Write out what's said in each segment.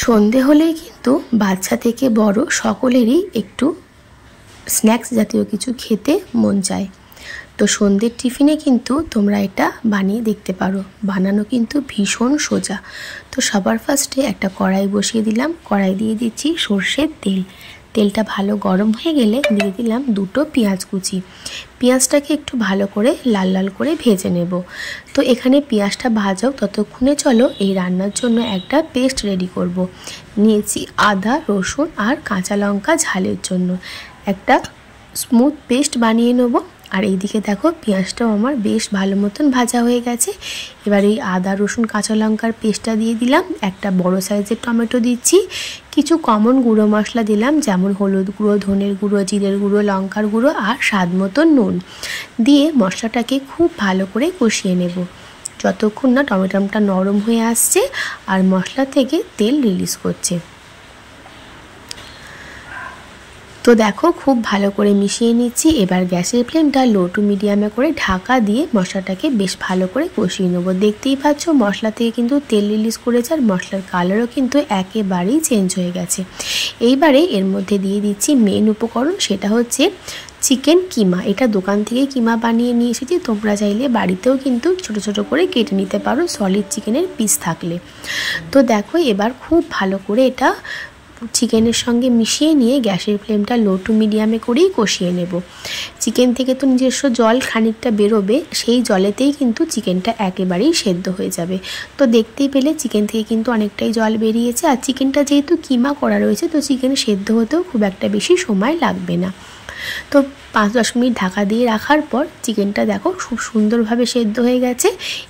সন্ধে হলেই কিন্তু বাচ্চা থেকে বড় সকলেরই একটু স্ন্যাক্স জাতীয় কিছু খেতে মন চায়। তো সন্ধ্যের টিফিনে কিন্তু তোমরা এটা বানিয়ে দেখতে পারো। বানানো কিন্তু ভীষণ সোজা। তো সবার ফার্স্টে একটা কড়াই বসিয়ে দিলাম। কড়াই দিয়ে দিচ্ছি সর্ষের তেল। তেলটা ভালো গরম হয়ে গেলে দিয়ে দিলাম দুটো পেঁয়াজ কুচি। পেঁয়াজটাকে একটু ভালো করে লাল লাল করে ভেজে নেব। তো এখানে পেঁয়াজটা ভাজাও ততক্ষণে চলো এই রান্নার জন্য একটা পেস্ট রেডি করব। নিয়েছি আদা, রসুন আর কাঁচা লঙ্কা ঝালের জন্য একটা স্মুথ পেস্ট বানিয়ে নেব। আর এইদিকে দেখো পেঁয়াজটাও আমার বেশ ভালো মতন ভাজা হয়ে গেছে। এবার এই আদা, রসুন, কাঁচা লঙ্কার পেস্টটা দিয়ে দিলাম। একটা বড় সাইজের টমেটো দিচ্ছি। কিছু কমন গুঁড়ো মশলা দিলাম, যেমন হলুদ গুঁড়ো, ধনের গুঁড়ো, জিরের গুঁড়ো, লঙ্কার গুঁড়ো আর স্বাদ মতন নুন দিয়ে মশলাটাকে খুব ভালো করে কষিয়ে নেব যতক্ষণ না টমেটোটা নরম হয়ে আসছে আর মশলা থেকে তেল রিলিজ করছে। তো দেখো খুব ভালো করে মিশিয়ে নিচ্ছি। এবার গ্যাসের ফ্লেমটা লো টু মিডিয়ামে করে ঢাকা দিয়ে মশলাটাকে বেশ ভালো করে কষিয়ে নেবো। দেখতেই পাচ্ছ মশলা থেকে কিন্তু তেল রিলিজ করেছে আর মশলার কালারও কিন্তু একেবারেই চেঞ্জ হয়ে গেছে। এইবারে এর মধ্যে দিয়ে দিচ্ছি মেন উপকরণ, সেটা হচ্ছে চিকেন কিমা। এটা দোকান থেকে কিমা বানিয়ে নিয়ে এসেছি। তোমরা চাইলে বাড়িতেও কিন্তু ছোট ছোট করে কেটে নিতে পারো সলিড চিকেনের পিস থাকলে। তো দেখো এবার খুব ভালো করে এটা চিকেনের সঙ্গে মিশিয়ে নিয়ে গ্যাসের ফ্লেমটা লো টু মিডিয়ামে করেই কষিয়ে নেব। চিকেন থেকে তো নিজস্ব জল খানিকটা বেরোবে, সেই জলেতেই কিন্তু চিকেনটা একেবারেই সেদ্ধ হয়ে যাবে। তো দেখতেই পেলে চিকেন থেকে কিন্তু অনেকটাই জল বেরিয়েছে। আর চিকেনটা যেহেতু কিমা করা রয়েছে তো চিকেন সেদ্ধ হতেও খুব একটা বেশি সময় লাগবে না। তো 5-10 মিনিট ঢাকা দিয়ে রাখার পর চিকেনটা দেখো খুব সুন্দরভাবে সেদ্ধ হয়ে গেছে।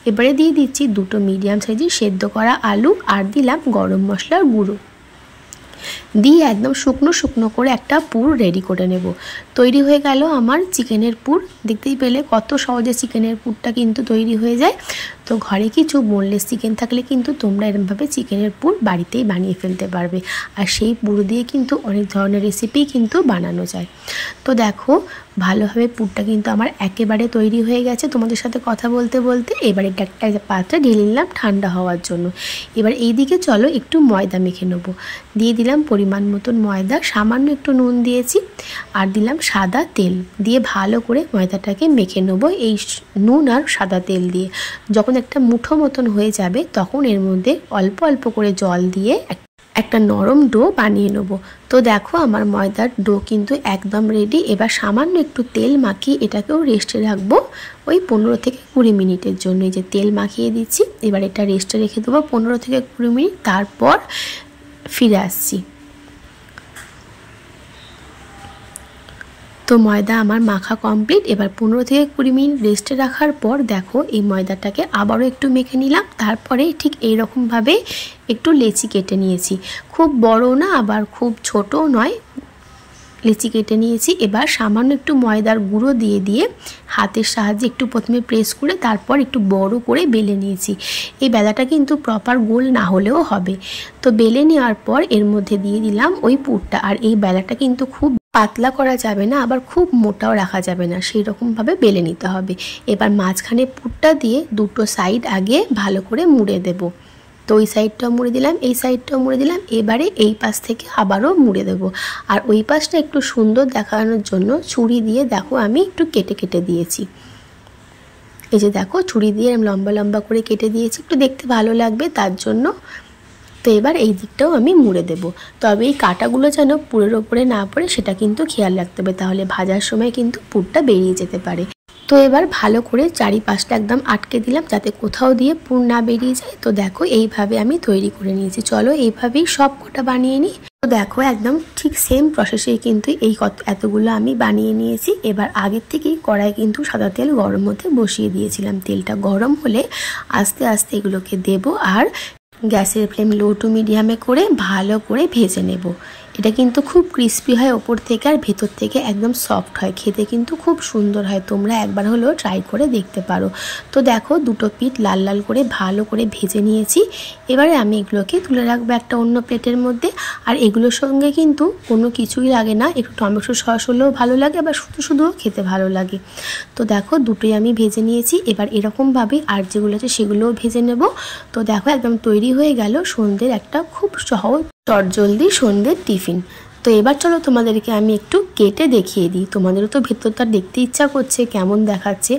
এবারে দিয়ে দিচ্ছি দুটো মিডিয়াম সাইজের সেদ্ধ করা আলু আর দিলাম গরম মশলার গুঁড়ো দিয়ে একদম শুকনো শুকনো করে একটা পুর রেডি করে নেব। তৈরি হয়ে গেল আমার চিকেনের পুর। দেখতেই পেলে কত সহজে চিকেনের পুরটা কিন্তু তৈরি হয়ে যায়। তো ঘরে কিছু বোনলেস চিকেন থাকলে কিন্তু তোমরা এরকমভাবে চিকেনের পুর বাড়িতেই বানিয়ে ফেলতে পারবে। আর সেই পুর দিয়ে কিন্তু অনেক ধরনের রেসিপি কিন্তু বানানো যায়। তো দেখো ভালোভাবে পুরটা কিন্তু আমার একেবারে তৈরি হয়ে গেছে। তোমাদের সাথে কথা বলতে বলতে এবার এটা একটা পাত্রে ঢেলে নিলাম ঠান্ডা হওয়ার জন্য। এবার এইদিকে চলো একটু ময়দা মেখে নেবো। দিয়ে দিলাম পরিমাণ মতন ময়দা, সামান্য একটু নুন দিয়েছি আর দিলাম সাদা তেল দিয়ে ভালো করে ময়দাটাকে মেখে নেবো এই নুন আর সাদা তেল দিয়ে। যখন একটা মুঠো মতন হয়ে যাবে তখন এর মধ্যে অল্প অল্প করে জল দিয়ে একটা নরম ডো বানিয়ে নেব। তো দেখো আমার ময়দার ডো কিন্তু একদম রেডি। এবার সামান্য একটু তেল মাখিয়ে এটাকেও রেস্টে রাখবো ওই 15 থেকে 20 মিনিটের জন্য। এই যে তেল মাখিয়ে দিচ্ছি, এবার এটা রেস্টে রেখে দেবো 15 থেকে 20 মিনিট। তারপর ফিরে আসছি। তো ময়দা আমার মাখা কমপ্লিট। এবার 15 থেকে 20 মিনিট রেস্টে রাখার পর দেখো এই ময়দাটাকে আবারও একটু মেখে নিলাম। তারপরে ঠিক এইরকমভাবে একটু লেচি কেটে নিয়েছি। খুব বড় না আবার খুব ছোটও নয়, লেচি কেটে নিয়েছি। এবার সামান্য একটু ময়দার গুঁড়ো দিয়ে দিয়ে হাতের সাহায্যে একটু প্রথমে প্রেস করে তারপর একটু বড় করে বেলে নিয়েছি। এই বেলাটা কিন্তু প্রপার গোল না হলেও হবে। তো বেলে নেওয়ার পর এর মধ্যে দিয়ে দিলাম ওই পুরটা। আর এই বেলাটা কিন্তু খুব পাতলা করা যাবে না আবার খুব মোটাও রাখা যাবে না, সেই রকমভাবে বেলে নিতে হবে। এবার মাঝখানে পুরটা দিয়ে দুটো সাইড আগে ভালো করে মুড়ে দেব। তো ওই সাইডটাও মুড়ে দিলাম, এই সাইডটাও মুড়ে দিলাম। এবারে এই পাশ থেকে আবারও মুড়ে দেব। আর ওই পাশটা একটু সুন্দর দেখানোর জন্য ছুরি দিয়ে দেখো আমি একটু কেটে কেটে দিয়েছি। এই যে দেখো ছুরি দিয়ে আমি লম্বা লম্বা করে কেটে দিয়েছি, একটু দেখতে ভালো লাগবে তার জন্য। তো এবার এই দিকটাও আমি মুড়ে দেব। তবে এই কাঁটাগুলো যেন পুরের ওপরে না পড়ে সেটা কিন্তু খেয়াল রাখতে হবে, তাহলে ভাজার সময় কিন্তু পুরটা বেরিয়ে যেতে পারে। তো এবার ভালো করে চারিপাশটা একদম আটকে দিলাম যাতে কোথাও দিয়ে পুর না বেরিয়ে যায়। তো দেখো এইভাবে আমি তৈরি করে নিয়েছি। চলো এইভাবেই সব কটা বানিয়ে নিই। তো দেখো একদম ঠিক সেম প্রসেসে কিন্তু এতগুলো আমি বানিয়ে নিয়েছি। এবার আগের থেকেই কড়াই কিন্তু সাদা তেল গরম হতে বসিয়ে দিয়েছিলাম। তেলটা গরম হলে আস্তে আস্তে এগুলোকে দেব আর গ্যাসের ফ্লেম লো টু মিডিয়ামে করে ভালো করে ভেজে নেব। এটা কিন্তু খুব ক্রিস্পি হয় ওপর থেকে আর ভেতর থেকে একদম সফট হয়, খেতে কিন্তু খুব সুন্দর হয়। তোমরা একবার হলেও ট্রাই করে দেখতে পারো। তো দেখো দুটো পিঠ লাল লাল করে ভালো করে ভেজে নিয়েছি। এবারে আমি এগুলোকে তুলে রাখবো একটা অন্য প্লেটের মধ্যে। আর এগুলোর সঙ্গে কিন্তু কোনো কিছুই লাগে না, একটু টমেটো সস হলেও ভালো লাগে, আবার শুধু শুধুও খেতে ভালো লাগে। তো দেখো দুটোই আমি ভেজে নিয়েছি। এবার এরকমভাবেই আর যেগুলো আছে সেগুলোও ভেজে নেব। তো দেখো একদম তৈরি হয়ে গেল সন্ধ্যের একটা খুব সহজ চটজলদি সন্ধ্যের টিফিন। তো এবার চলো তোমাদেরকে আমি একটু কেটে দেখিয়ে দিই, তোমাদেরও তো ভেতরটা দেখতে ইচ্ছা করছে কেমন দেখাচ্ছে।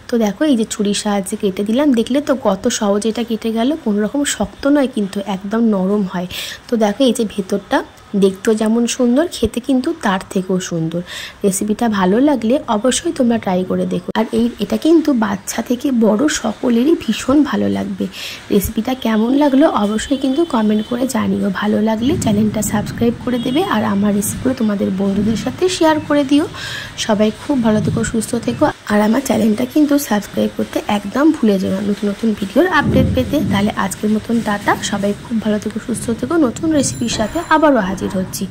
তো দেখো এই যে ছুরির সাহায্যে কেটে দিলাম, দেখলে তো কত সহজে এটা কেটে গেল, কোনো রকম শক্ত নয় কিন্তু একদম নরম হয়। তো দেখো এই যে ভেতরটা দেখতেও যেমন সুন্দর, খেতে কিন্তু তার থেকেও সুন্দর। রেসিপিটা ভালো লাগলে অবশ্যই তোমরা ট্রাই করে দেখো। আর এটা কিন্তু বাচ্চা থেকে বড় সকলেরই ভীষণ ভালো লাগবে। রেসিপিটা কেমন লাগলো অবশ্যই কিন্তু কমেন্ট করে জানিও। ভালো লাগলে চ্যানেলটা সাবস্ক্রাইব করে দেবে আর আমার রেসিপিগুলো তোমাদের বন্ধুদের সাথে শেয়ার করে দিও। সবাই খুব ভালো থেকো, সুস্থ থেকো। আর আমার চ্যানেলটা কিন্তু সাবস্ক্রাইব করতে একদম ভুলে যেও না নতুন নতুন ভিডিওর আপডেট পেতে। তাহলে আজকের মতন টাটা, সবাই খুব ভালো থেকো, সুস্থ থেকো। নতুন রেসিপির সাথে আবারও হাজির হচ্ছি।